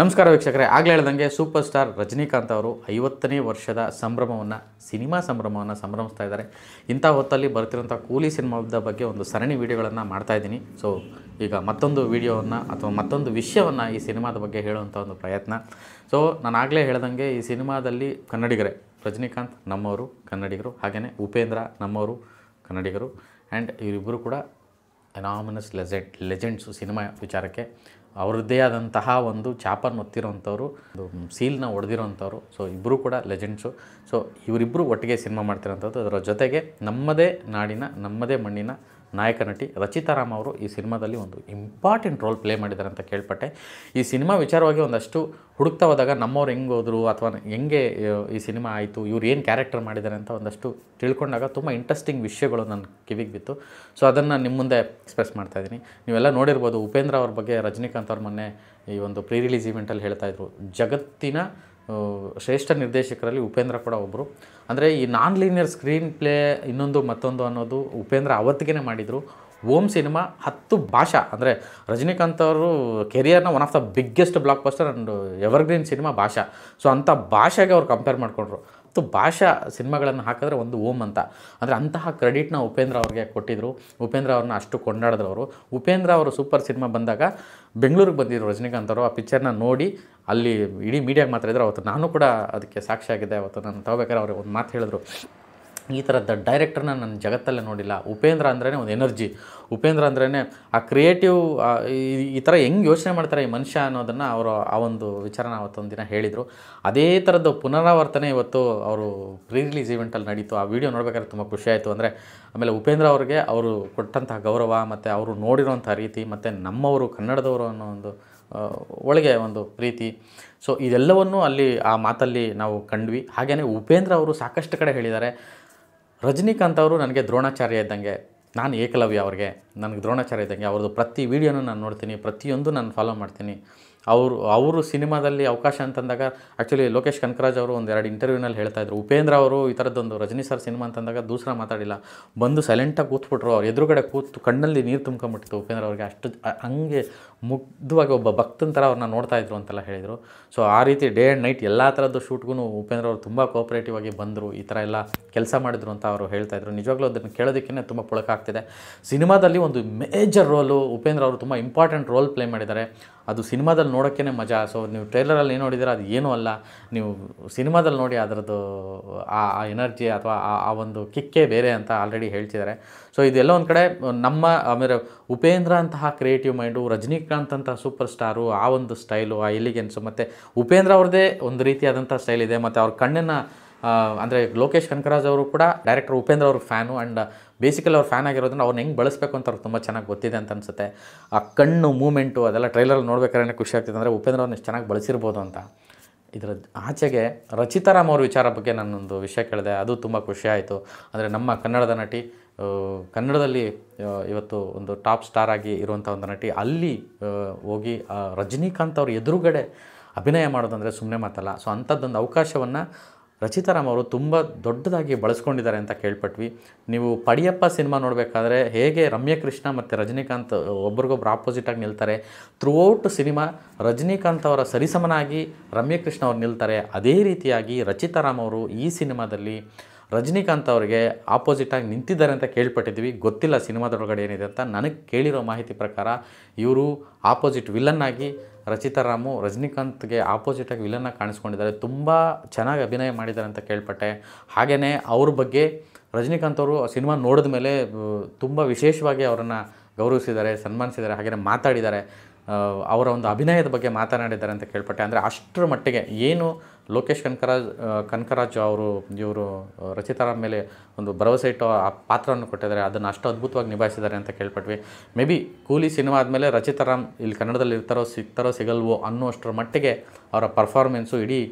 ನಮಸ್ಕಾರ ವೀಕ್ಷಕರೇ, ಆಗಲೇ ಹೇಳ್ದಂಗೆ ಸೂಪರ್ ಸ್ಟಾರ್ ರಜನಿಕಾಂತ್ ಅವರು 50ನೇ ವರ್ಷದ ಸಿನಿಮಾ ಸಂಭ್ರಮವನ್ನು ಸಂಭ್ರಮಿಸ್ತಾ ಇದ್ದಾರೆ. ಇಂಥ ಹೊತ್ತಲ್ಲಿ ಬರ್ತಿರೋಂಥ ಕೂಲಿ ಸಿನಿಮಾದ ಬಗ್ಗೆ ಒಂದು ಸರಣಿ ವಿಡಿಯೋಗಳನ್ನು ಮಾಡ್ತಾಯಿದ್ದೀನಿ. ಸೊ ಈಗ ಮತ್ತೊಂದು ವಿಡಿಯೋವನ್ನು ಅಥವಾ ಮತ್ತೊಂದು ವಿಷಯವನ್ನು ಈ ಸಿನಿಮಾದ ಬಗ್ಗೆ ಹೇಳುವಂಥ ಒಂದು ಪ್ರಯತ್ನ. ಸೊ ನಾನು ಆಗಲೇ ಹೇಳ್ದಂಗೆ ಈ ಸಿನಿಮಾದಲ್ಲಿ ಕನ್ನಡಿಗರೇ, ರಜನಿಕಾಂತ್ ನಮ್ಮವರು ಕನ್ನಡಿಗರು, ಹಾಗೆಯೇ ಉಪೇಂದ್ರ ನಮ್ಮವರು ಕನ್ನಡಿಗರು. ಆ್ಯಂಡ್ ಇವರಿಬ್ಬರು ಕೂಡ ಎನಾಮಿನಸ್ ಲೆಜೆಂಡ್ಸು ಸಿನಿಮಾ ವಿಚಾರಕ್ಕೆ. ಅವರದ್ದೇ ಆದಂತಹ ಒಂದು ಚಾಪನ್ನು ಒತ್ತಿರೋಂಥವ್ರು, ಒಂದು ಸೀಲ್ನ ಹೊಡೆದಿರೋಂಥವ್ರು. ಸೊ ಇಬ್ಬರು ಕೂಡ ಲೆಜೆಂಡ್ಸು. ಸೊ ಇವರಿಬ್ಬರು ಒಟ್ಟಿಗೆ ಸಿನಿಮಾ ಮಾಡ್ತಿರೋಂಥದ್ದು. ಅದರ ಜೊತೆಗೆ ನಮ್ಮದೇ ನಾಡಿನ ನಮ್ಮದೇ ಮಣ್ಣಿನ ನಾಯಕ ನಟಿ ರಚಿತಾ ರಾಮ್ ಅವರು ಈ ಸಿನಿಮಾದಲ್ಲಿ ಒಂದು ಇಂಪಾರ್ಟೆಂಟ್ ರೋಲ್ ಪ್ಲೇ ಮಾಡಿದ್ದಾರೆ ಅಂತ ಕೇಳ್ಪಟ್ಟೆ. ಈ ಸಿನಿಮಾ ವಿಚಾರವಾಗಿ ಒಂದಷ್ಟು ಹುಡುಕ್ತಾ ಹೋದಾಗ ನಮ್ಮವ್ರು ಹೆಂಗೆ ಹೋದರು ಅಥವಾ ಹೆಂಗೆ ಈ ಸಿನಿಮಾ ಆಯಿತು, ಇವ್ರು ಏನು ಕ್ಯಾರೆಕ್ಟರ್ ಮಾಡಿದ್ದಾರೆ ಅಂತ ಒಂದಷ್ಟು ತಿಳ್ಕೊಂಡಾಗ ತುಂಬ ಇಂಟ್ರೆಸ್ಟಿಂಗ್ ವಿಷಯಗಳು ನನ್ನ ಕಿವಿಗೆ ಬಿತ್ತು. ಸೊ ಅದನ್ನು ನಿಮ್ಮ ಮುಂದೆ ಎಕ್ಸ್ಪ್ರೆಸ್ ಮಾಡ್ತಾಯಿದ್ದೀನಿ. ನೀವೆಲ್ಲ ನೋಡಿರ್ಬೋದು, ಉಪೇಂದ್ರ ಅವ್ರ ಬಗ್ಗೆ ರಜನಿಕಾಂತ್ ಅವ್ರ ಮೊನ್ನೆ ಈ ಒಂದು ಪ್ರೀ ರಿಲೀಸ್ ಈವೆಂಟಲ್ಲಿ ಹೇಳ್ತಾಯಿದ್ರು, ಜಗತ್ತಿನ ಶ್ರೇಷ್ಠ ನಿರ್ದೇಶಕರಲ್ಲಿ ಉಪೇಂದ್ರ ಕೂಡ ಒಬ್ಬರು. ಅಂದರೆ ಈ ನಾನ್ ಲೀನಿಯರ್ ಸ್ಕ್ರೀನ್ ಪ್ಲೇ ಇನ್ನೊಂದು ಮತ್ತೊಂದು ಅನ್ನೋದು ಉಪೇಂದ್ರ ಅವತ್ತಿಗೆ ಮಾಡಿದರು. ಓಮ್ ಸಿನಿಮಾ 10 ಭಾಷಾ, ಅಂದರೆ ರಜನಿಕಾಂತ್ ಅವರು ಕೆರಿಯರ್ನ one of the biggest blockbuster and evergreen cinema Baasha. So ಅಂಥ ಭಾಷೆಗೆ ಅವ್ರು ಕಂಪೇರ್ ಮಾಡಿಕೊಂಡ್ರು. 10 ಭಾಷಾ ಸಿನಿಮಾಗಳನ್ನು ಹಾಕಿದ್ರೆ ಒಂದು ಓಮ್ ಅಂತ. ಅಂದರೆ ಅಂತಹ ಕ್ರೆಡಿಟ್ನ ಉಪೇಂದ್ರ ಅವ್ರಿಗೆ ಕೊಟ್ಟಿದ್ದರು. ಉಪೇಂದ್ರ ಅವ್ರನ್ನ ಅಷ್ಟು ಕೊಂಡಾಡಿದ್ರು ಅವರು. ಉಪೇಂದ್ರ ಅವರು ಸೂಪರ್ ಸಿನಿಮಾ ಬಂದಾಗ ಬೆಂಗಳೂರಿಗೆ ಬಂದಿದ್ದರು ರಜನಿಕಾಂತ್ ಅವರು. ಆ ಪಿಕ್ಚರ್ನ ನೋಡಿ ಅಲ್ಲಿ ಇಡೀ ಮೀಡಿಯಾಗೆ ಮಾತಾಡಿದ್ರು. ಅವತ್ತು ನಾನು ಕೂಡ ಅದಕ್ಕೆ ಸಾಕ್ಷಿಯಾಗಿದ್ದೆ. ಅವತ್ತು ನಾನು ತಗೋಬೇಕಾದ್ರೆ ಅವ್ರಿಗೆ ಒಂದು ಮಾತು ಹೇಳಿದ್ರು, ಈ ಥರದ ಡೈರೆಕ್ಟರ್ನ ನನ್ನ ಜಗತ್ತಲ್ಲೇ ನೋಡಿಲ್ಲ. ಉಪೇಂದ್ರ ಅಂದ್ರೇ ಒಂದು ಎನರ್ಜಿ, ಉಪೇಂದ್ರ ಅಂದ್ರೇ ಆ ಕ್ರಿಯೇಟಿವ್, ಈ ಥರ ಹೆಂಗೆ ಯೋಚನೆ ಮಾಡ್ತಾರೆ ಈ ಮನುಷ್ಯ ಅನ್ನೋದನ್ನು ಅವರು ಆ ಒಂದು ವಿಚಾರನ ಅವತ್ತೊಂದು ದಿನ ಹೇಳಿದರು. ಅದೇ ಥರದ್ದು ಪುನರಾವರ್ತನೆ ಇವತ್ತು ಅವರು ಪ್ರೀ ರಿಲೀಸ್ ಈವೆಂಟಲ್ಲಿ ನಡೀತು. ಆ ವಿಡಿಯೋ ನೋಡ್ಬೇಕಾದ್ರೆ ತುಂಬ ಖುಷಿಯಾಯಿತು. ಅಂದರೆ ಆಮೇಲೆ ಉಪೇಂದ್ರ ಅವ್ರಿಗೆ ಅವರು ಕೊಟ್ಟಂತಹ ಗೌರವ ಮತ್ತು ಅವರು ನೋಡಿರೋಂಥ ರೀತಿ ಮತ್ತು ನಮ್ಮವರು ಕನ್ನಡದವರು ಅನ್ನೋ ಒಂದು ಒಳಗೆ ಒಂದು ಪ್ರೀತಿ. ಸೊ ಇದೆಲ್ಲವನ್ನೂ ಅಲ್ಲಿ ಆ ಮಾತಲ್ಲಿ ನಾವು ಕಂಡ್ವಿ. ಹಾಗೆಯೇ ಉಪೇಂದ್ರ ಅವರು ಸಾಕಷ್ಟು ಕಡೆ ಹೇಳಿದ್ದಾರೆ, ರಜನಿಕಾಂತ್ ಅವರು ನನಗೆ ದ್ರೋಣಾಚಾರ್ಯ ಇದ್ದಂಗೆ, ನಾನು ಏಕಲವ್ಯ ಅವ್ರಿಗೆ, ನನಗೆ ದ್ರೋಣಾಚಾರ್ಯ ಇದ್ದಂಗೆ. ಅವ್ರದ್ದು ಪ್ರತಿ ವೀಡಿಯೋನೂ ನಾನು ನೋಡ್ತೀನಿ, ಪ್ರತಿಯೊಂದು ನಾನು ಫಾಲೋ ಮಾಡ್ತೀನಿ. ಅವರು ಸಿನಿಮಾದಲ್ಲಿ ಅವಕಾಶ ಅಂತಂದಾಗ ಆ್ಯಕ್ಚುಲಿ ಲೋಕೇಶ್ ಕನಕರಾಜ್ ಅವರು ಒಂದೆರಡು ಇಂಟರ್ವ್ಯೂನಲ್ಲಿ ಹೇಳ್ತಾಯಿದ್ರು, ಉಪೇಂದ್ರ ಅವರು ಈ ಥರದ್ದೊಂದು ರಜನಿ ಸರ್ ಸಿನಿಮಾ ಅಂತಂದಾಗ ದೂಸರ ಮಾತಾಡಿಲ್ಲ, ಬಂದು ಸೈಲೆಂಟಾಗಿ ಕೂತ್ಬಿಟ್ರು. ಅವ್ರು ಎದುರುಗಡೆ ಕೂತು ಕಣ್ಣಲ್ಲಿ ನೀರು ತುಂಬ್ಕೊಂಬಿಟ್ಟಿತ್ತು ಉಪೇಂದ್ರ ಅವ್ರಿಗೆ. ಅಷ್ಟು ಹಂಗೆ ಮುಗ್ಧವಾಗಿ ಒಬ್ಬ ಭಕ್ತನ ಥರ ಅವ್ರನ್ನ ನೋಡ್ತಾಯಿದ್ರು ಅಂತೆಲ್ಲ ಹೇಳಿದರು. ಸೊ ಆ ರೀತಿ ಡೇ ಆ್ಯಂಡ್ ನೈಟ್ ಎಲ್ಲ ಥರದ್ದು ಶೂಟ್ಗೂ ಉಪೇಂದ್ರ ಅವರು ತುಂಬ ಕೋಆಪ್ರೇಟಿವ್ ಆಗಿ ಬಂದರು, ಈ ಥರ ಎಲ್ಲ ಕೆಲಸ ಮಾಡಿದ್ರು ಅಂತ ಅವರು ಹೇಳ್ತಾಯಿದ್ರು. ನಿಜವಾಗ್ಲೂ ಅದನ್ನು ಕೇಳೋದಕ್ಕೇ ತುಂಬ ಪುಳಕಾಗ್ತಿದೆ. ಸಿನಿಮಾದಲ್ಲಿ ಒಂದು ಮೇಜರ್ ರೋಲು ಉಪೇಂದ್ರ ಅವರು ತುಂಬ ಇಂಪಾರ್ಟೆಂಟ್ ರೋಲ್ ಪ್ಲೇ ಮಾಡಿದ್ದಾರೆ. ಅದು ಸಿನಿಮಾದಲ್ಲಿ ನೋಡೋಕ್ಕೇ ಮಜಾ. ಸೊ ನೀವು ಟ್ರೈಲರಲ್ಲಿ ಏನು ನೋಡಿದ್ದೀರ ಅದು ಏನೂ ಅಲ್ಲ, ನೀವು ಸಿನಿಮಾದಲ್ಲಿ ನೋಡಿ ಅದರದ್ದು ಆ ಎನರ್ಜಿ ಅಥವಾ ಆ ಒಂದು ಕಿಕ್ಕೇ ಬೇರೆ ಅಂತ ಆಲ್ರೆಡಿ ಹೇಳ್ತಿದ್ದಾರೆ. ಸೊ ಇದೆಲ್ಲ ಒಂದು ಕಡೆ ನಮ್ಮ ಆಮೇಲೆ ಉಪೇಂದ್ರ ಅಂತಹ ಕ್ರಿಯೇಟಿವ್ ಮೈಂಡು, ರಜನಿಕಾಂತ್ ಅಂತಹ ಸೂಪರ್ ಸ್ಟಾರು, ಆ ಒಂದು ಸ್ಟೈಲು, ಆ ಎಲಿಗೆನ್ಸು, ಮತ್ತು ಉಪೇಂದ್ರ ಅವ್ರದ್ದೇ ಒಂದು ರೀತಿಯಾದಂಥ ಸ್ಟೈಲ್ ಇದೆ. ಮತ್ತು ಅವ್ರ ಕಣ್ಣನ್ನು ಅಂದರೆ ಲೋಕೇಶ್ ಕನಕರಾಜ್ ಅವರು ಕೂಡ ಡೈರೆಕ್ಟರ್ ಉಪೇಂದ್ರ ಅವ್ರ ಫ್ಯಾನು. ಆ್ಯಂಡ್ ಬೇಸಿಕಲಿ ಅವ್ರ ಫ್ಯಾನ್ ಆಗಿರೋದನ್ನ ಅವ್ರನ್ನ ಹೆಂಗೆ ಬಳಸಬೇಕು ಅಂತ ಅವ್ರಿಗೆ ತುಂಬ ಚೆನ್ನಾಗಿ ಗೊತ್ತಿದೆ ಅಂತ ಅನಿಸುತ್ತೆ. ಆ ಕಣ್ಣು ಮೂಮೆಂಟು ಅದೆಲ್ಲ ಟ್ರೈಲರಲ್ಲಿ ನೋಡ್ಬೇಕಾದ್ರೆ ಖುಷಿ ಆಗ್ತಿದೆ. ಅಂದರೆ ಉಪೇಂದ್ರ ಅವ್ರನ್ನ ಎಷ್ಟು ಚೆನ್ನಾಗಿ ಬಳಸಿರ್ಬೋದು ಅಂತ. ಇದರ ಆಚೆಗೆ ರಚಿತಾ ರಾಮ್ ಅವ್ರ ವಿಚಾರ ಬಗ್ಗೆ ನಾನೊಂದು ವಿಷಯ ಕೇಳಿದೆ, ಅದು ತುಂಬ ಖುಷಿ ಆಯಿತು. ಅಂದರೆ ನಮ್ಮ ಕನ್ನಡದ ನಟಿ, ಕನ್ನಡದಲ್ಲಿ ಇವತ್ತು ಒಂದು ಟಾಪ್ ಸ್ಟಾರ್ ಆಗಿ ಇರುವಂಥ ಒಂದು ನಟಿ, ಅಲ್ಲಿ ಹೋಗಿ ರಜನಿಕಾಂತ್ ಅವ್ರ ಎದುರುಗಡೆ ಅಭಿನಯ ಮಾಡೋದಂದರೆ ಸುಮ್ಮನೆ ಮಾತಲ್ಲ. ಸೊ ಅಂಥದ್ದೊಂದು ಅವಕಾಶವನ್ನು ರಚಿತಾ ರಾಮ್ ಅವರು ತುಂಬ ದೊಡ್ಡದಾಗಿ ಬಳಸ್ಕೊಂಡಿದ್ದಾರೆ ಅಂತ ಕೇಳ್ಪಟ್ವಿ. ನೀವು ಪಡಿಯಪ್ಪ ಸಿನಿಮಾ ನೋಡಬೇಕಾದ್ರೆ ಹೇಗೆ ರಮ್ಯಕೃಷ್ಣ ಮತ್ತು ರಜನಿಕಾಂತ್ ಒಬ್ರಿಗೊಬ್ರು ಆಪೋಸಿಟಾಗಿ ನಿಲ್ತಾರೆ, ಥ್ರೂಔಟ್ ಸಿನಿಮಾ ರಜನಿಕಾಂತ್ ಅವರ ಸರಿಸಮನಾಗಿ ರಮ್ಯಕೃಷ್ಣ ಅವ್ರು ನಿಲ್ತಾರೆ. ಅದೇ ರೀತಿಯಾಗಿ ರಚಿತಾ ರಾಮ್ ಅವರು ಈ ಸಿನಿಮಾದಲ್ಲಿ ರಜನಿಕಾಂತ್ ಅವರಿಗೆ ಆಪೋಸಿಟಾಗಿ ನಿಂತಿದ್ದಾರೆ ಅಂತ ಕೇಳ್ಪಟ್ಟಿದ್ವಿ. ಗೊತ್ತಿಲ್ಲ ಸಿನಿಮಾದೊಳಗಡೆ ಏನಿದೆ ಅಂತ. ನನಗೆ ಕೇಳಿರೋ ಮಾಹಿತಿ ಪ್ರಕಾರ ಇವರು ಆಪೋಸಿಟ್ ವಿಲನ್ ಆಗಿ ರಚಿತಾ ರಾಮು ರಜನಿಕಾಂತ್ಗೆ ಆಪೋಸಿಟಾಗಿ ವಿಲನ್ನಾಗಿ ಕಾಣಿಸ್ಕೊಂಡಿದ್ದಾರೆ. ತುಂಬ ಚೆನ್ನಾಗಿ ಅಭಿನಯ ಮಾಡಿದ್ದಾರೆ ಅಂತ ಕೇಳ್ಪಟ್ಟೆ. ಹಾಗೆಯೇ ಅವ್ರ ಬಗ್ಗೆ ರಜನಿಕಾಂತ್ ಅವರು ಸಿನಿಮಾ ನೋಡಿದ ಮೇಲೆ ತುಂಬ ವಿಶೇಷವಾಗಿ ಅವರನ್ನು ಗೌರವಿಸಿದ್ದಾರೆ, ಸನ್ಮಾನಿಸಿದ್ದಾರೆ, ಹಾಗೆಯೇ ಮಾತಾಡಿದ್ದಾರೆ. ಅವರ ಒಂದು ಅಭಿನಯದ ಬಗ್ಗೆ ಮಾತನಾಡಿದ್ದಾರೆ ಅಂತ ಕೇಳ್ಪಟ್ಟೆ. ಅಂದರೆ ಅಷ್ಟರ ಮಟ್ಟಿಗೆ ಏನು ಲೋಕೇಶ್ ಕನಕರಾಜ್ ಇವರು ರಚಿತಾ ರಾಮ್ ಮೇಲೆ ಒಂದು ಭರವಸೆ ಇಟ್ಟು ಆ ಪಾತ್ರವನ್ನು ಕೊಟ್ಟಿದ್ದಾರೆ, ಅದನ್ನು ಅಷ್ಟು ಅದ್ಭುತವಾಗಿ ನಿಭಾಯಿಸಿದ್ದಾರೆ ಅಂತ ಕೇಳ್ಪಟ್ವಿ. ಮೇ ಬಿ ಕೂಲಿ ಸಿನಿಮಾ ಆದಮೇಲೆ ರಚಿತಾ ರಾಮ್ ಇಲ್ಲಿ ಕನ್ನಡದಲ್ಲಿ ಸಿಗ್ತಾರೋ ಸಿಗಲ್ವೋ ಅನ್ನೋಷ್ಟರ ಮಟ್ಟಿಗೆ ಅವರ ಪರ್ಫಾರ್ಮೆನ್ಸು ಇಡೀ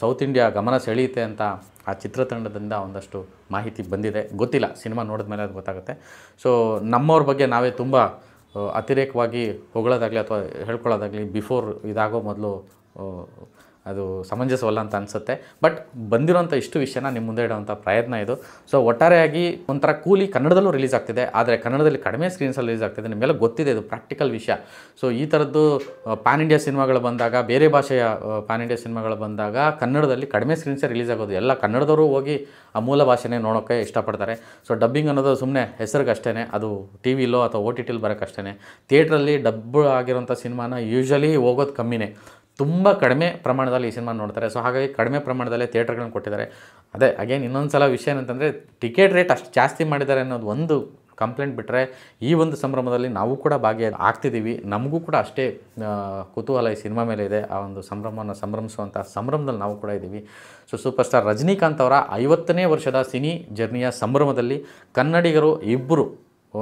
ಸೌತ್ ಇಂಡಿಯಾ ಗಮನ ಸೆಳೆಯುತ್ತೆ ಅಂತ ಆ ಚಿತ್ರತಂಡದಿಂದ ಒಂದಷ್ಟು ಮಾಹಿತಿ ಬಂದಿದೆ. ಗೊತ್ತಿಲ್ಲ, ಸಿನಿಮಾ ನೋಡಿದ ಮೇಲೆ ಅದು ಗೊತ್ತಾಗುತ್ತೆ. ಸೊ ನಮ್ಮವ್ರ ಬಗ್ಗೆ ನಾವೇ ತುಂಬ ಅತಿರೇಕವಾಗಿ ಹೊಗಳೋದಾಗಲಿ ಅಥವಾ ಹೇಳ್ಕೊಳ್ಳೋದಾಗಲಿ ಬಿಫೋರ್ ಇದಾಗೋ ಮೊದಲು ಅದು ಸಮಂಜಸವಲ್ಲ ಅಂತ ಅನಿಸುತ್ತೆ. ಬಟ್ ಬಂದಿರೋಂಥ ಇಷ್ಟು ವಿಷಯನ ನಿಮ್ಮ ಮುಂದೆ ಇಡುವಂಥ ಪ್ರಯತ್ನ ಇದು. ಸೊ ಒಟ್ಟಾರೆಯಾಗಿ ಒಂಥರ ಕೂಲಿ ಕನ್ನಡದಲ್ಲೂ ರಿಲೀಸ್ ಆಗ್ತಿದೆ, ಆದರೆ ಕನ್ನಡದಲ್ಲಿ ಕಡಿಮೆ ಸ್ಕ್ರೀನ್ಸಲ್ಲಿ ರಿಲೀಸ್ ಆಗ್ತಿದೆ. ನಿಮಗೆಲ್ಲ ಗೊತ್ತಿದೆ, ಇದು ಪ್ರಾಕ್ಟಿಕಲ್ ವಿಷಯ. ಸೊ ಈ ಥರದ್ದು ಪ್ಯಾನ್ ಇಂಡಿಯಾ ಸಿನಿಮಾಗಳು ಬಂದಾಗ, ಬೇರೆ ಭಾಷೆಯ ಪ್ಯಾನ್ ಇಂಡಿಯಾ ಸಿನಿಮಾಗಳು ಬಂದಾಗ ಕನ್ನಡದಲ್ಲಿ ಕಡಿಮೆ ಸ್ಕ್ರೀನ್ಸೇ ರಿಲೀಸ್ ಆಗೋದು. ಎಲ್ಲ ಕನ್ನಡದವರು ಹೋಗಿ ಆ ಮೂಲ ಭಾಷೆನೇ ನೋಡೋಕ್ಕೆ ಇಷ್ಟಪಡ್ತಾರೆ. ಸೊ ಡಬ್ಬಿಂಗ್ ಅನ್ನೋದು ಸುಮ್ಮನೆ ಹೆಸರಿಗಷ್ಟೇ, ಅದು ಟಿ ವಿಲೋ ಅಥವಾ ಓ ಟಿ ಟಿಲಿ ಬರೋಕ್ಕಷ್ಟೇ. ಥಿಯೇಟ್ರಲ್ಲಿ ಡಬ್ ಆಗಿರೋಂಥ ಸಿನಿಮಾನ ಯೂಶ್ವಲಿ ಹೋಗೋದು ಕಮ್ಮಿನೇ, ತುಂಬ ಕಡಿಮೆ ಪ್ರಮಾಣದಲ್ಲಿ ಈ ಸಿನಿಮಾ ನೋಡ್ತಾರೆ. ಸೊ ಹಾಗಾಗಿ ಕಡಿಮೆ ಪ್ರಮಾಣದಲ್ಲೇ ಥಿಯೇಟರ್ಗಳನ್ನ ಕೊಟ್ಟಿದ್ದಾರೆ. ಅದೇ ಅಗೇನ್ ಇನ್ನೊಂದು ಸಲ ವಿಷಯ ಏನಂತಂದರೆ, ಟಿಕೆಟ್ ರೇಟ್ ಅಷ್ಟು ಜಾಸ್ತಿ ಮಾಡಿದ್ದಾರೆ ಅನ್ನೋದು ಒಂದು ಕಂಪ್ಲೇಂಟ್ ಬಿಟ್ಟರೆ, ಈ ಒಂದು ಸಂಭ್ರಮದಲ್ಲಿ ನಾವು ಕೂಡ ಆಗ್ತಿದ್ದೀವಿ. ನಮಗೂ ಕೂಡ ಅಷ್ಟೇ ಕುತೂಹಲ ಈ ಸಿನಿಮಾ ಮೇಲೆ ಇದೆ. ಆ ಒಂದು ಸಂಭ್ರಮವನ್ನು ಸಂಭ್ರಮಿಸುವಂಥ ಸಂಭ್ರಮದಲ್ಲಿ ನಾವು ಕೂಡ ಇದ್ದೀವಿ. ಸೊ ಸೂಪರ್ ಸ್ಟಾರ್ ರಜನಿಕಾಂತ್ ಅವರ 50ನೇ ವರ್ಷದ ಸಿನಿ ಜರ್ನಿಯ ಸಂಭ್ರಮದಲ್ಲಿ ಕನ್ನಡಿಗರು ಇಬ್ಬರು,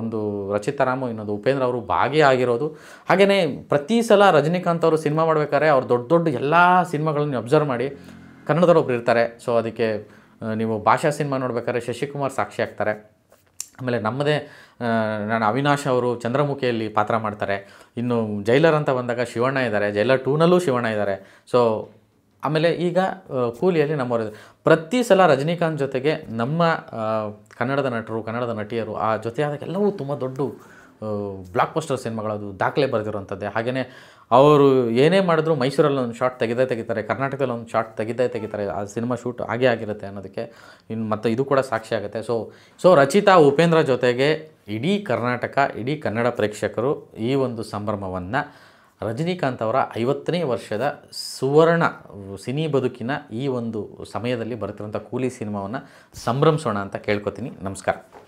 ಒಂದು ರಚಿತಾ ರಾಮು, ಇನ್ನೊಂದು ಉಪೇಂದ್ರ ಅವರು ಭಾಗಿಯಾಗಿರೋದು. ಹಾಗೆಯೇ ಪ್ರತಿ ಸಲ ರಜನಿಕಾಂತ್ ಅವರು ಸಿನಿಮಾ ಮಾಡಬೇಕಾದ್ರೆ ಅವ್ರು ದೊಡ್ಡ ದೊಡ್ಡ ಎಲ್ಲ ಸಿನಿಮಾಗಳನ್ನು ಅಬ್ಸರ್ವ್ ಮಾಡಿ ಕನ್ನಡದವ್ರು ಒಬ್ರು ಇರ್ತಾರೆ. ಸೊ ಅದಕ್ಕೆ ನೀವು ಭಾಷಾ ಸಿನಿಮಾ ನೋಡ್ಬೇಕಾದ್ರೆ ಶಶಿಕುಮಾರ್ ಸಾಕ್ಷಿ ಆಗ್ತಾರೆ. ಆಮೇಲೆ ನಮ್ಮದೇ ನಾನು ಅವಿನಾಶ್ ಅವರು ಚಂದ್ರಮುಖಿಯಲ್ಲಿ ಪಾತ್ರ ಮಾಡ್ತಾರೆ. ಇನ್ನು ಜೈಲರ್ ಅಂತ ಬಂದಾಗ ಶಿವಣ್ಣ ಇದ್ದಾರೆ, ಜೈಲರ್ 2ನಲ್ಲೂ ಶಿವಣ್ಣ ಇದ್ದಾರೆ. ಸೊ ಆಮೇಲೆ ಈಗ ಕೂಲಿಯಲ್ಲಿ ನಮ್ಮವರು ಪ್ರತಿ ಸಲ ರಜನಿಕಾಂತ್ ಜೊತೆಗೆ ನಮ್ಮ ಕನ್ನಡದ ನಟರು, ಕನ್ನಡದ ನಟಿಯರು ಆ ಜೊತೆಯಾದಾಗ ಎಲ್ಲವೂ ತುಂಬ ದೊಡ್ಡ ಬ್ಲಾಕ್ ಬಸ್ಟರ್ ಸಿನಿಮಾಗಳು, ಅದು ದಾಖಲೆ ಬರೆದಿರುವಂಥದ್ದೇ. ಹಾಗೆಯೇ ಅವರು ಏನೇ ಮಾಡಿದ್ರು ಮೈಸೂರಲ್ಲಿ ಒಂದು ಶಾಟ್ ತೆಗಿತಾರೆ, ಕರ್ನಾಟಕದಲ್ಲಿ ಒಂದು ಶಾಟ್ ತೆಗಿತಾರೆ. ಆ ಸಿನಿಮಾ ಶೂಟ್ ಆಗೇ ಆಗಿರುತ್ತೆ ಅನ್ನೋದಕ್ಕೆ ಇನ್ನು ಮತ್ತು ಇದು ಕೂಡ ಸಾಕ್ಷಿ ಆಗುತ್ತೆ. ಸೊ ರಚಿತಾ, ಉಪೇಂದ್ರ ಜೊತೆಗೆ ಇಡೀ ಕರ್ನಾಟಕ, ಇಡೀ ಕನ್ನಡ ಪ್ರೇಕ್ಷಕರು ಈ ಒಂದು ಸಂಭ್ರಮವನ್ನು ರಜನಿಕಾಂತ್ ಅವರ 50ನೇ ವರ್ಷದ ಸುವರ್ಣ ಸಿನಿ ಬದುಕಿನ ಈ ಒಂದು ಸಮಯದಲ್ಲಿ ಬರ್ತಿರೋಂಥ ಕೂಲಿ ಸಿನಿಮಾವನ್ನು ಸಂಭ್ರಮಿಸೋಣ ಅಂತ ಕೇಳ್ಕೊತೀನಿ. ನಮಸ್ಕಾರ.